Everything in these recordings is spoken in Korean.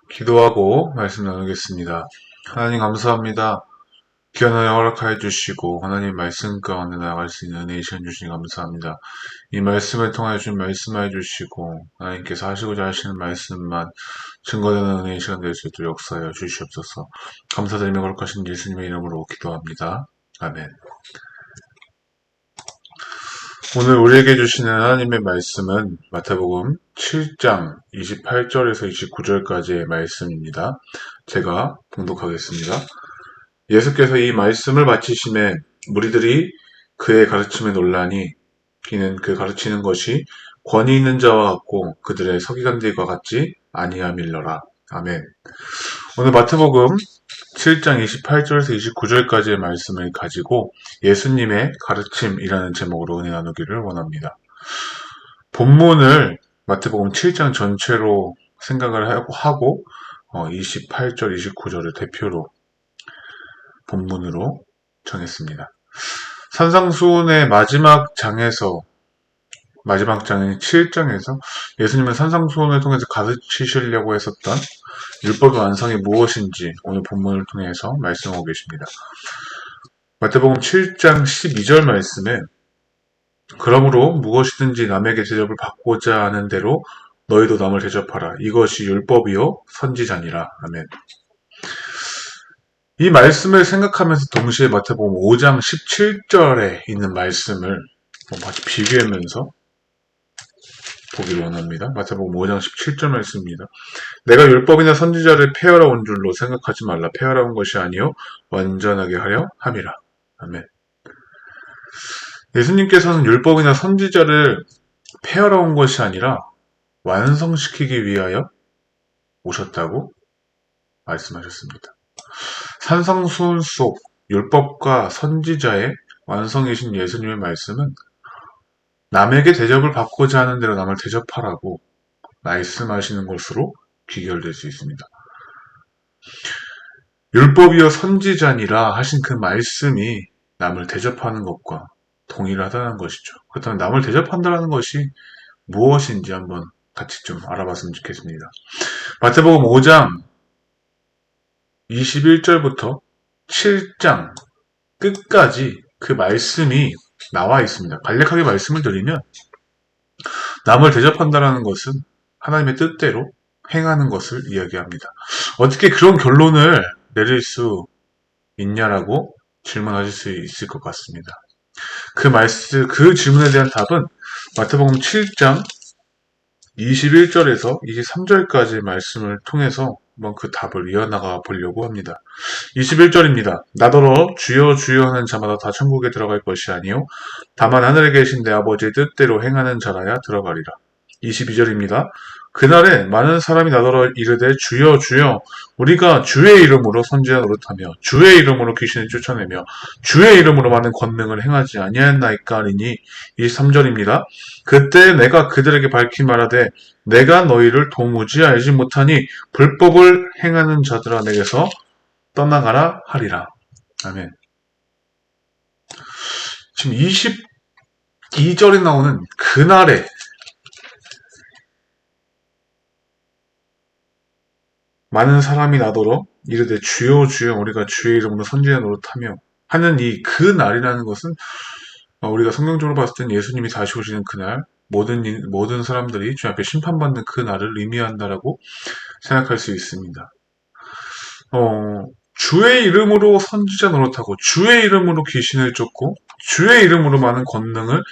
기도하고 말씀 나누겠습니다. 하나님 감사합니다. 귀한 은혜 허락하여 주시고 하나님 말씀 가운데 나아갈 수 있는 은혜 시간 주시니 감사합니다. 이 말씀을 통하여 주신 말씀해 주시고 하나님께서 하시고자 하시는 말씀만 증거되는 은혜의 시간 될 수 있도록 역사하여 주시옵소서. 감사드리며 거룩하신 예수님의 이름으로 기도합니다. 아멘. 오늘 우리에게 주시는 하나님의 말씀은 마태복음 7장 28절에서 29절까지의 말씀입니다. 제가 봉독하겠습니다. 예수께서 이 말씀을 마치심에 무리들이 그의 가르침에 놀라니 이는 그 가르치는 것이 권위 있는 자와 같고 그들의 서기관들과 같지 아니함일러라. 아멘. 오늘 마태복음 7장 28절에서 29절까지의 말씀을 가지고 예수님의 가르침이라는 제목으로 은혜 나누기를 원합니다. 본문을 마태복음 7장 전체로 생각을 하고 28절, 29절을 대표로 본문으로 정했습니다. 산상수훈의 마지막 장인 7장에서 예수님은 산상수훈을 통해서 가르치시려고 했었던 율법의 완성이 무엇인지 오늘 본문을 통해서 말씀하고 계십니다. 마태복음 7장 12절 말씀에 그러므로 무엇이든지 남에게 대접을 받고자 하는 대로 너희도 남을 대접하라. 이것이 율법이요 선지자니라. 아멘. 이 말씀을 생각하면서 동시에 마태복음 5장 17절에 있는 말씀을 같이 비교하면서 보기를 원합니다. 마태복음 5장 17절 말씀입니다. 내가 율법이나 선지자를 폐하러 온 줄로 생각하지 말라. 폐하러 온 것이 아니요 완전하게 하려 함이라. 아멘. 예수님께서는 율법이나 선지자를 폐하러 온 것이 아니라 완성시키기 위하여 오셨다고 말씀하셨습니다. 산상수훈 속 율법과 선지자의 완성이신 예수님의 말씀은 남에게 대접을 받고자 하는 대로 남을 대접하라고 말씀하시는 것으로 귀결될 수 있습니다. 율법이여 선지자니라 하신 그 말씀이 남을 대접하는 것과 동일하다는 것이죠. 그렇다면 남을 대접한다는 것이 무엇인지 한번 같이 좀 알아봤으면 좋겠습니다. 마태복음 5장 21절부터 7장 끝까지 그 말씀이 나와 있습니다. 간략하게 말씀을 드리면 남을 대접한다는 것은 하나님의 뜻대로 행하는 것을 이야기합니다. 어떻게 그런 결론을 내릴 수 있냐라고 질문하실 수 있을 것 같습니다. 그 질문에 대한 답은 마태복음 7장 21절에서 23절까지의 말씀을 통해서 한번 그 답을 이어나가 보려고 합니다. 21절입니다. 나더러 주여 주여 하는 자마다 다 천국에 들어갈 것이 아니요 다만 하늘에 계신 내 아버지의 뜻대로 행하는 자라야 들어가리라. 22절입니다. 그날에 많은 사람이 나더러 이르되 주여 주여 우리가 주의 이름으로 선지자 노릇하며 주의 이름으로 귀신을 쫓아내며 주의 이름으로 많은 권능을 행하지 아니하였나이까 하리니 23절입니다. 그때 내가 그들에게 밝히 말하되 내가 너희를 도무지 알지 못하니 불법을 행하는 자들아 내게서 떠나가라 하리라. 아멘. 지금 22절에 나오는 그날에 많은 사람이 나더러 이르되 주여 주여 우리가 주의 이름으로 선지자 노릇하며 하는 이 그날이라는 것은 우리가 성경적으로 봤을 때는 예수님이 다시 오시는 그날 모든 사람들이 주 앞에 심판받는 그날을 의미한다라고 생각할 수 있습니다. 주의 이름으로 선지자 노릇하고 주의 이름으로 귀신을 쫓고 주의 이름으로 많은 권능을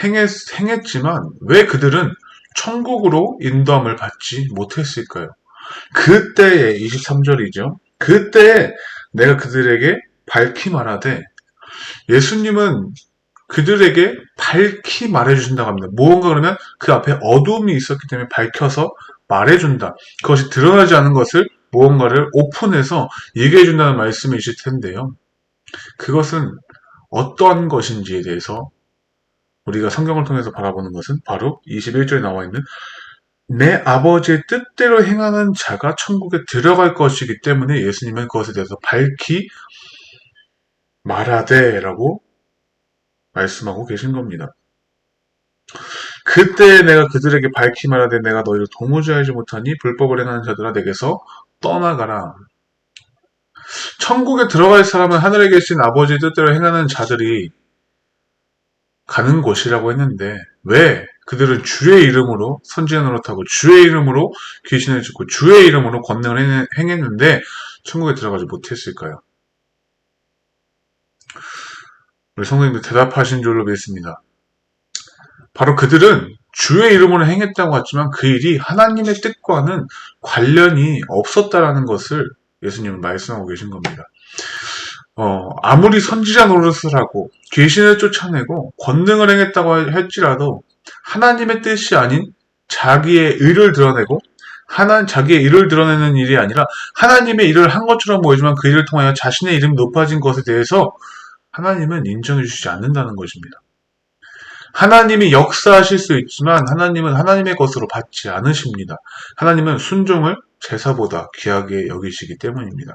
행했지만 왜 그들은 천국으로 인도함을 받지 못했을까요? 그때의 23절이죠. 그때에 내가 그들에게 밝히 말하되 예수님은 그들에게 밝히 말해주신다고 합니다. 무언가 그러면 그 앞에 어두움이 있었기 때문에 밝혀서 말해준다. 그것이 드러나지 않은 것을 무언가를 오픈해서 얘기해준다는 말씀이실 텐데요. 그것은 어떤 것인지에 대해서 우리가 성경을 통해서 바라보는 것은 바로 21절에 나와 있는 내 아버지의 뜻대로 행하는 자가 천국에 들어갈 것이기 때문에 예수님은 그것에 대해서 밝히 말하되 라고 말씀하고 계신 겁니다. 그때 내가 그들에게 밝히 말하되 내가 너희를 도무지 알지 못하니 불법을 행하는 자들아 내게서 떠나가라. 천국에 들어갈 사람은 하늘에 계신 아버지의 뜻대로 행하는 자들이 가는 곳이라고 했는데 왜 그들은 주의 이름으로 선지자 노릇하고 주의 이름으로 귀신을 쫓고 주의 이름으로 권능을 행했는데 천국에 들어가지 못했을까요? 우리 성도님들 대답하신 줄로 믿습니다. 바로 그들은 주의 이름으로 행했다고 하지만 그 일이 하나님의 뜻과는 관련이 없었다라는 것을 예수님은 말씀하고 계신 겁니다. 아무리 선지자 노릇을 하고 귀신을 쫓아내고 권능을 행했다고 할지라도 하나님의 뜻이 아닌 자기의 의를 드러내고 자기의 일을 드러내는 일이 아니라 하나님의 일을 한 것처럼 보이지만 그 일을 통하여 자신의 이름이 높아진 것에 대해서 하나님은 인정해 주시지 않는다는 것입니다. 하나님이 역사하실 수 있지만 하나님은 하나님의 것으로 받지 않으십니다. 하나님은 순종을 제사보다 귀하게 여기시기 때문입니다.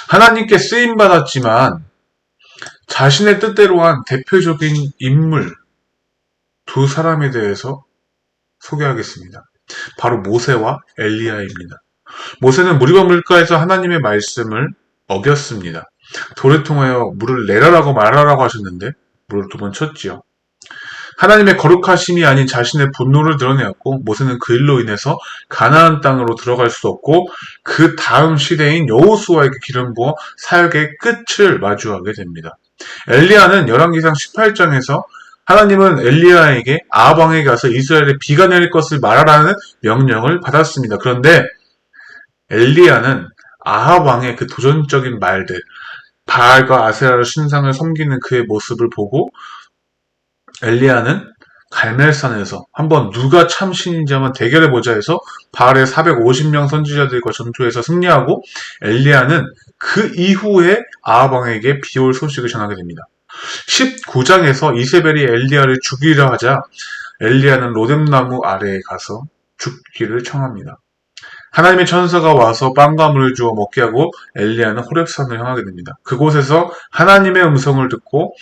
하나님께 쓰임받았지만 자신의 뜻대로 한 대표적인 인물 두 사람에 대해서 소개하겠습니다. 바로 모세와 엘리야입니다. 모세는 무리바 물가에서 하나님의 말씀을 어겼습니다. 돌을 통하여 물을 내라라고 말하라고 하셨는데 물을 두 번 쳤지요. 하나님의 거룩하심이 아닌 자신의 분노를 드러내었고 모세는 그 일로 인해서 가나안 땅으로 들어갈 수 없고 그 다음 시대인 여호수아에게 기름 부어 사역의 끝을 마주하게 됩니다. 엘리야는 열왕기상 18장에서 하나님은 엘리야에게 아합 왕에게 가서 이스라엘에 비가 내릴 것을 말하라는 명령을 받았습니다. 그런데 엘리야는 아합 왕의 그 도전적인 말들, 바알과 아세라를 신상을 섬기는 그의 모습을 보고 엘리야는 갈멜산에서 한번 누가 참 신인지 한번 대결해보자 해서 바알의 450명 선지자들과 전투에서 승리하고 엘리야는 그 이후에 아합 왕에게 비올 소식을 전하게 됩니다. 19장에서 이세벨이 엘리야를 죽이려 하자 엘리야는 로뎀나무 아래에 가서 죽기를 청합니다. 하나님의 천사가 와서 빵과 물을 주어 먹게 하고 엘리야는 호렙산을 향하게 됩니다. 그곳에서 하나님의 음성을 듣고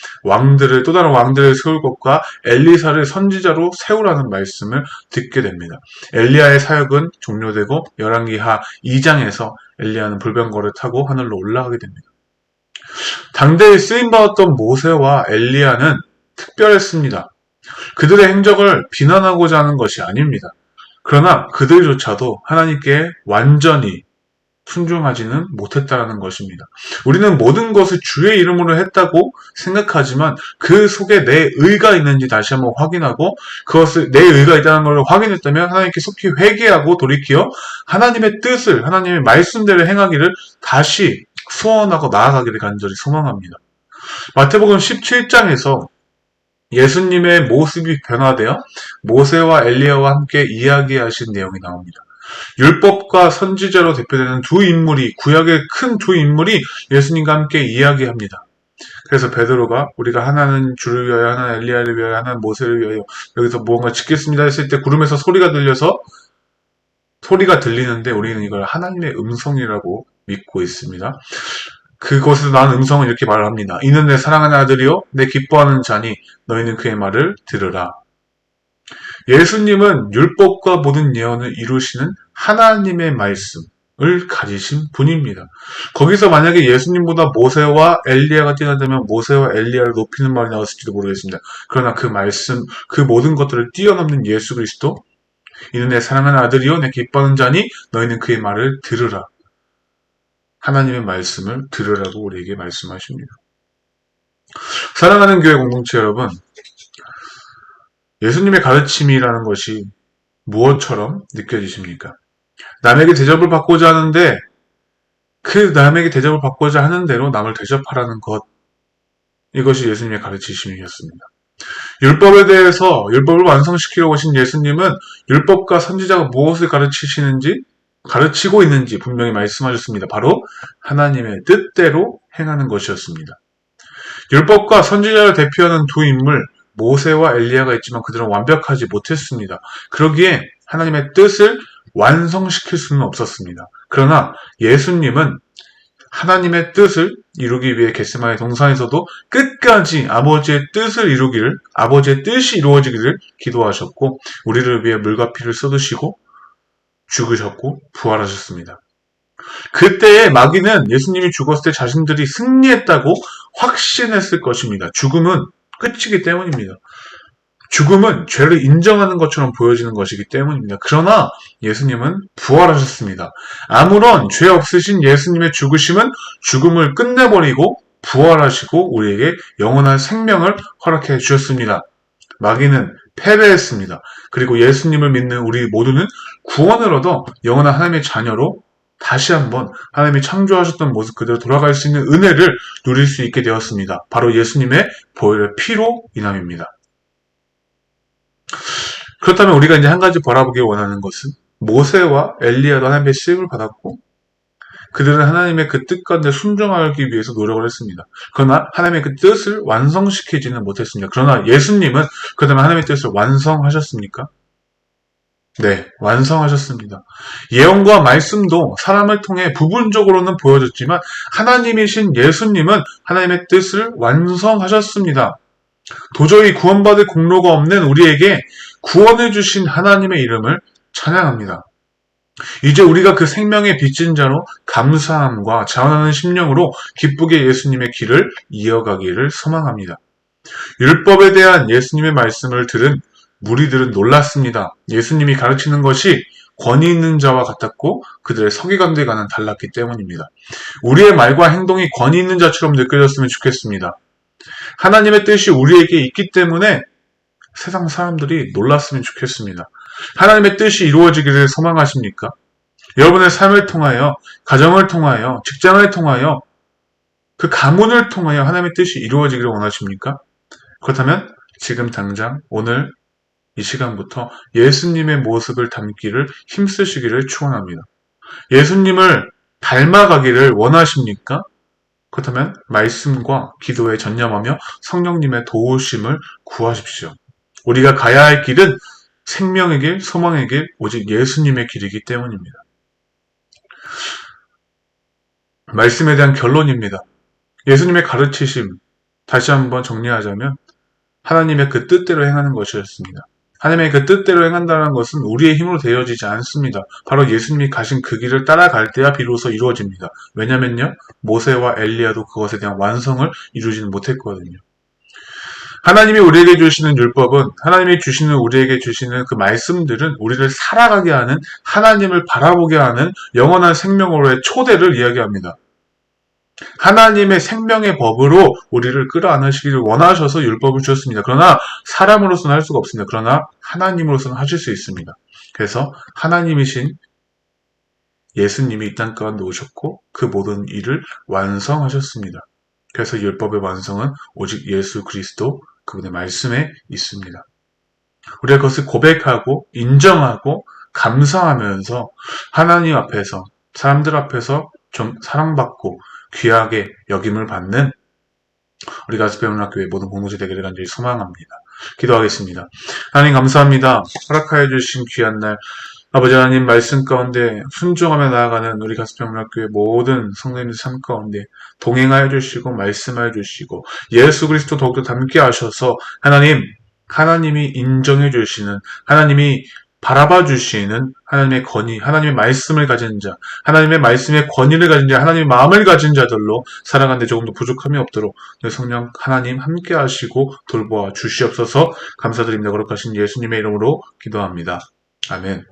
또 다른 왕들을 세울 것과 엘리사를 선지자로 세우라는 말씀을 듣게 됩니다. 엘리야의 사역은 종료되고 열왕기하 2장에서 엘리야는 불병거를 타고 하늘로 올라가게 됩니다. 당대에 쓰임받았던 모세와 엘리야는 특별했습니다. 그들의 행적을 비난하고자 하는 것이 아닙니다. 그러나 그들조차도 하나님께 완전히 순종하지는 못했다는 것입니다. 우리는 모든 것을 주의 이름으로 했다고 생각하지만 그 속에 내 의가 있는지 다시 한번 확인하고 그것을 내 의가 있다는 걸 확인했다면 하나님께 속히 회개하고 돌이켜 하나님의 뜻을 하나님의 말씀대로 행하기를 다시 소원하고 나아가기를 간절히 소망합니다. 마태복음 17장에서 예수님의 모습이 변화되어 모세와 엘리야와 함께 이야기하신 내용이 나옵니다. 율법과 선지자로 대표되는 두 인물이 구약의 큰 두 인물이 예수님과 함께 이야기합니다. 그래서 베드로가 우리가 하나는 주를 위하여 하나는 엘리야를 위하여 하나는 모세를 위하여 여기서 무언가 짓겠습니다 했을 때 구름에서 소리가 들리는데 우리는 이걸 하나님의 음성이라고 믿고 있습니다. 그곳에서 난 음성은 이렇게 말을 합니다. 이는 내 사랑하는 아들이요 내 기뻐하는 자니 너희는 그의 말을 들으라. 예수님은 율법과 모든 예언을 이루시는 하나님의 말씀을 가지신 분입니다. 거기서 만약에 예수님보다 모세와 엘리야가 뛰어난다면 모세와 엘리야를 높이는 말이 나왔을지도 모르겠습니다. 그러나 그 말씀, 그 모든 것들을 뛰어넘는 예수 그리스도, 이는 내 사랑하는 아들이요 내 기뻐하는 자니 너희는 그의 말을 들으라. 하나님의 말씀을 들으라고 우리에게 말씀하십니다. 사랑하는 교회 공동체 여러분, 예수님의 가르침이라는 것이 무엇처럼 느껴지십니까? 남에게 대접을 받고자 하는데 그 남에게 대접을 받고자 하는 대로 남을 대접하라는 것, 이것이 예수님의 가르치심이었습니다. 율법을 완성시키려고 오신 예수님은 율법과 선지자가 무엇을 가르치고 있는지 분명히 말씀하셨습니다. 바로 하나님의 뜻대로 행하는 것이었습니다. 율법과 선지자를 대표하는 두 인물 모세와 엘리야가 있지만 그들은 완벽하지 못했습니다. 그러기에 하나님의 뜻을 완성시킬 수는 없었습니다. 그러나 예수님은 하나님의 뜻을 이루기 위해 겟세마네 동산에서도 끝까지 아버지의 뜻을 이루기를, 아버지의 뜻이 이루어지기를 기도하셨고, 우리를 위해 물과 피를 쏟으시고, 죽으셨고, 부활하셨습니다. 그때의 마귀는 예수님이 죽었을 때 자신들이 승리했다고 확신했을 것입니다. 죽음은 끝이기 때문입니다. 죽음은 죄를 인정하는 것처럼 보여지는 것이기 때문입니다. 그러나 예수님은 부활하셨습니다. 아무런 죄 없으신 예수님의 죽으심은 죽음을 끝내버리고 부활하시고 우리에게 영원한 생명을 허락해 주셨습니다. 마귀는 패배했습니다. 그리고 예수님을 믿는 우리 모두는 구원을 얻어 영원한 하나님의 자녀로 다시 한번 하나님이 창조하셨던 모습 그대로 돌아갈 수 있는 은혜를 누릴 수 있게 되었습니다. 바로 예수님의 보혈의 피로 인함입니다. 그렇다면 우리가 이제 한 가지 바라보기 원하는 것은 모세와 엘리야도 하나님의 시험을 받았고 그들은 하나님의 그 뜻 가운데 순종하기 위해서 노력을 했습니다. 그러나 하나님의 그 뜻을 완성시키지는 못했습니다. 그러나 예수님은 그다음에 하나님의 뜻을 완성하셨습니까? 네, 완성하셨습니다. 예언과 말씀도 사람을 통해 부분적으로는 보여졌지만 하나님이신 예수님은 하나님의 뜻을 완성하셨습니다. 도저히 구원받을 공로가 없는 우리에게 구원해 주신 하나님의 이름을 찬양합니다. 이제 우리가 그 생명의 빚진 자로 감사함과 자원하는 심령으로 기쁘게 예수님의 길을 이어가기를 소망합니다. 율법에 대한 예수님의 말씀을 들은 무리들은 놀랐습니다. 예수님이 가르치는 것이 권위 있는 자와 같았고 그들의 서기관들과는 달랐기 때문입니다. 우리의 말과 행동이 권위 있는 자처럼 느껴졌으면 좋겠습니다. 하나님의 뜻이 우리에게 있기 때문에 세상 사람들이 놀랐으면 좋겠습니다. 하나님의 뜻이 이루어지기를 소망하십니까? 여러분의 삶을 통하여, 가정을 통하여, 직장을 통하여, 그 가문을 통하여 하나님의 뜻이 이루어지기를 원하십니까? 그렇다면 지금 당장 오늘 이 시간부터 예수님의 모습을 담기를 힘쓰시기를 축원합니다. 예수님을 닮아가기를 원하십니까? 그렇다면 말씀과 기도에 전념하며 성령님의 도우심을 구하십시오. 우리가 가야 할 길은 생명의 길, 소망의 길, 오직 예수님의 길이기 때문입니다. 말씀에 대한 결론입니다. 예수님의 가르치심, 다시 한번 정리하자면 하나님의 그 뜻대로 행하는 것이었습니다. 하나님의 그 뜻대로 행한다는 것은 우리의 힘으로 되어지지 않습니다. 바로 예수님이 가신 그 길을 따라갈 때야 비로소 이루어집니다. 왜냐면요, 모세와 엘리야도 그것에 대한 완성을 이루지는 못했거든요. 하나님이 우리에게 주시는 율법은, 하나님이 주시는 우리에게 주시는 그 말씀들은 우리를 살아가게 하는, 하나님을 바라보게 하는 영원한 생명으로의 초대를 이야기합니다. 하나님의 생명의 법으로 우리를 끌어안으시기를 원하셔서 율법을 주셨습니다. 그러나 사람으로서는 할 수가 없습니다. 그러나 하나님으로서는 하실 수 있습니다. 그래서 하나님이신 예수님이 이 땅 가운데 오셨고 그 모든 일을 완성하셨습니다. 그래서 율법의 완성은 오직 예수 그리스도 그분의 말씀에 있습니다. 우리가 그것을 고백하고 인정하고 감사하면서 하나님 앞에서, 사람들 앞에서 좀 사랑받고 귀하게 여김을 받는 우리 가스페문학교의 모든 공동체 되기를 간절히 소망합니다. 기도하겠습니다. 하나님 감사합니다. 허락하여 주신 귀한 날, 아버지 하나님 말씀 가운데 순종하며 나아가는 우리 가스페문학교의 모든 성도님들 삶 가운데 동행하여 주시고 말씀하여 주시고 예수 그리스도 더욱더 닮게 하셔서 하나님이 인정해 주시는, 하나님이 바라봐 주시는 하나님의 권위, 하나님의 말씀을 가진 자, 하나님의 말씀의 권위를 가진 자, 하나님의 마음을 가진 자들로 살아가는데 조금 더 부족함이 없도록 성령 하나님 함께 하시고 돌보아 주시옵소서. 감사드립니다. 거룩하신 예수님의 이름으로 기도합니다. 아멘.